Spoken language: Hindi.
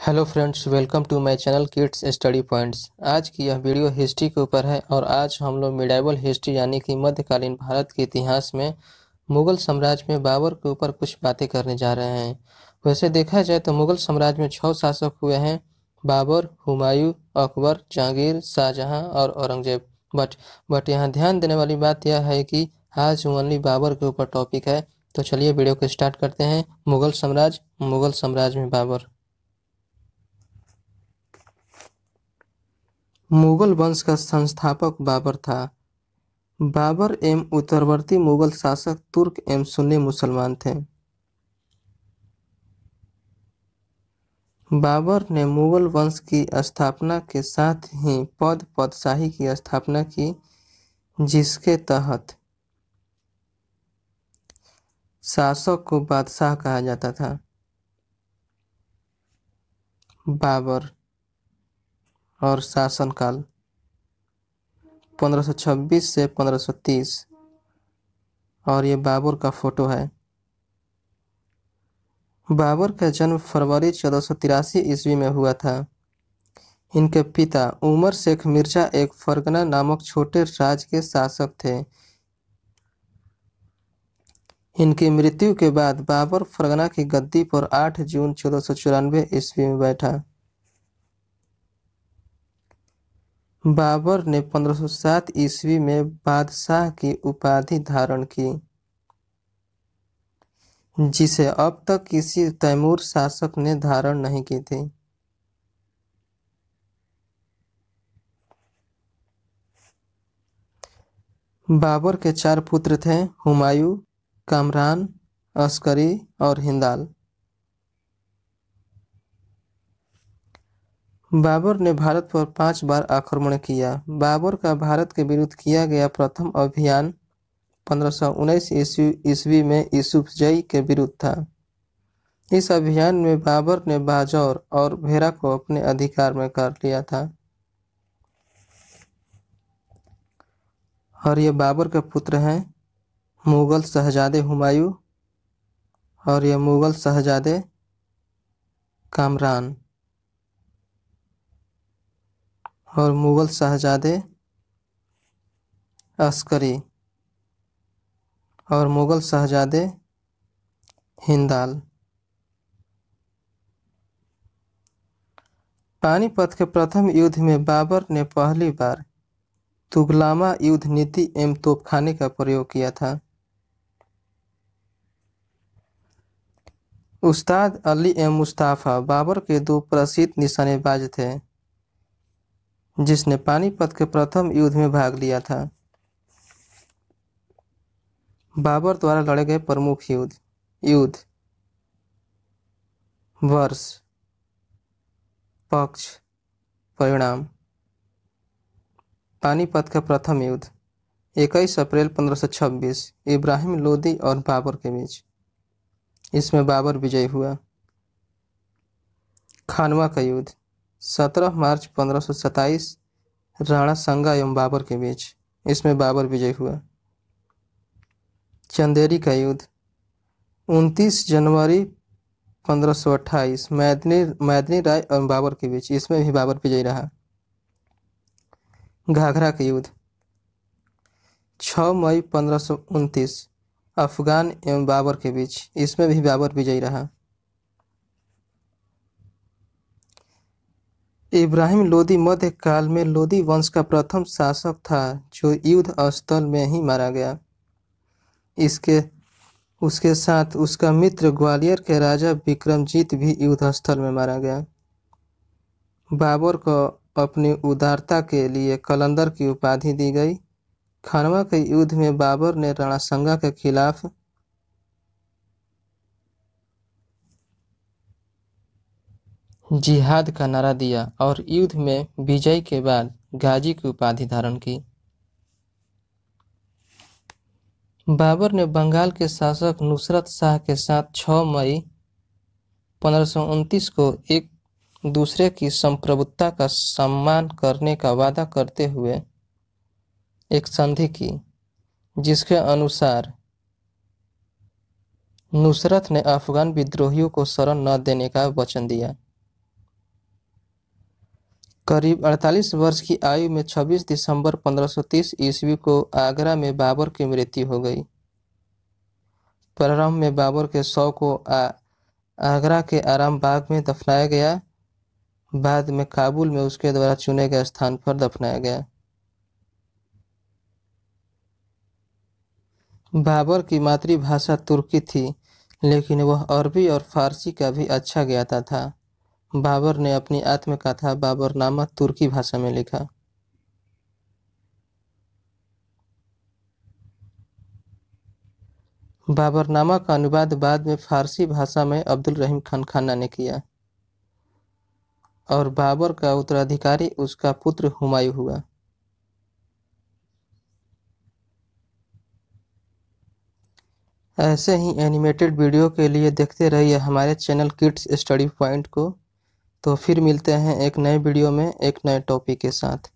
Hello friends, welcome to my channel kids study points. आज की यह वीडियो हिस्ट्री के ऊपर है और आज हम लोग मिडाइवल हिस्ट्री यानी कि मध्यकालीन भारत के इतिहास में मुगल साम्राज्य में बाबर के ऊपर कुछ बातें करने जा रहे हैं। वैसे देखा जाए तो मुगल साम्राज्य में 6 शासक हुए हैं: बाबर, हुमायूं, अकबर, जहांगीर, शाहजहां और औरंगजेब। बट यहाँ ध्यान देने वाली बात यह है कि आज ओनली बाबर के ऊपर टॉपिक है। तो चलिए वीडियो को स्टार्ट करते हैं। मुगल साम्राज्य में बाबर। मुगल वंश का संस्थापक बाबर था। बाबर एवं उत्तरवर्ती मुगल शासक तुर्क एवं सुन्नी मुसलमान थे। बाबर ने मुगल वंश की स्थापना के साथ ही पदशाही की स्थापना की, जिसके तहत शासक को बादशाह कहा जाता था। बाबर और शासनकाल 1526 से 1530 और ये बाबर का फोटो है। बाबर का जन्म फरवरी 1483 ईस्वी में हुआ था। इनके पिता उमर शेख मिर्जा एक फरगना नामक छोटे राज्य के शासक थे। इनकी मृत्यु के बाद बाबर फरगना की गद्दी पर 8 जून 1494 ईस्वी में बैठा। बाबर ने 1507 ईस्वी में बादशाह की उपाधि धारण की, जिसे अब तक किसी तैमूर शासक ने धारण नहीं की थी। बाबर के 4 पुत्र थे: हुमायूं, कामरान, अस्करी और हिंदाल। बाबर ने भारत पर 5 बार आक्रमण किया। बाबर का भारत के विरुद्ध किया गया प्रथम अभियान 1519 ईस्वी में यूसुफजई के विरुद्ध था। इस अभियान में बाबर ने बाजौर और भेरा को अपने अधिकार में कर लिया था। और ये बाबर के पुत्र हैं मुगल शहजादे हुमायूं और ये मुगल शहजादे कामरान और मुगल शहजादे अस्करी और मुगल शहजादे हिंदाल। पानीपत के प्रथम युद्ध में बाबर ने पहली बार तुगलमा युद्ध नीति एवं तोपखाने का प्रयोग किया था। उस्ताद अली एवं मुस्ताफा बाबर के 2 प्रसिद्ध निशानेबाज थे, जिसने पानीपत के प्रथम युद्ध में भाग लिया था। बाबर द्वारा लड़े गए प्रमुख युद्ध वर्ष, पक्ष, परिणाम। पानीपत का प्रथम युद्ध 21 अप्रैल 1526 इब्राहिम लोदी और बाबर के बीच। इसमें बाबर विजयी हुआ। खानवा का युद्ध 17 मार्च 1527 राणा संगा एवं बाबर के बीच। इसमें बाबर विजयी हुआ। चंदेरी का युद्ध 29 जनवरी 1528 मैदनी राय और बाबर के बीच। इसमें भी बाबर विजयी रहा। घाघरा का युद्ध 6 मई 1529 अफगान एवं बाबर के बीच। इसमें भी बाबर विजयी रहा। इब्राहिम लोदी मध्यकाल में लोदी वंश का प्रथम शासक था, जो युद्ध स्थल में ही मारा गया। उसके साथ उसका मित्र ग्वालियर के राजा विक्रमजीत भी युद्ध स्थल में मारा गया। बाबर को अपनी उदारता के लिए कलंदर की उपाधि दी गई। खानवा के युद्ध में बाबर ने राणा संगा के खिलाफ जिहाद का नारा दिया और युद्ध में विजय के बाद गाजी की उपाधि धारण की। बाबर ने बंगाल के शासक नुसरत शाह के साथ 6 मई 1529 को एक दूसरे की संप्रभुता का सम्मान करने का वादा करते हुए एक संधि की, जिसके अनुसार नुसरत ने अफगान विद्रोहियों को शरण न देने का वचन दिया। करीब 48 वर्ष की आयु में 26 दिसंबर 1530 ईस्वी को आगरा में बाबर की मृत्यु हो गई। प्रारंभ में बाबर के शव को आगरा के आराम बाग में दफनाया गया, बाद में काबुल में उसके द्वारा चुने गए स्थान पर दफनाया गया। बाबर की मातृभाषा तुर्की थी, लेकिन वह अरबी और फारसी का भी अच्छा ज्ञाता था। बाबर ने अपनी आत्मकथा बाबरनामा तुर्की भाषा में लिखा। बाबरनामा का अनुवाद बाद में फारसी भाषा में अब्दुल रहीम खान खाना ने किया और बाबर का उत्तराधिकारी उसका पुत्र हुमायूं हुआ। ऐसे ही एनिमेटेड वीडियो के लिए देखते रहिए हमारे चैनल किड्स स्टडी पॉइंट को। तो फिर मिलते हैं एक नए वीडियो में एक नए टॉपिक के साथ।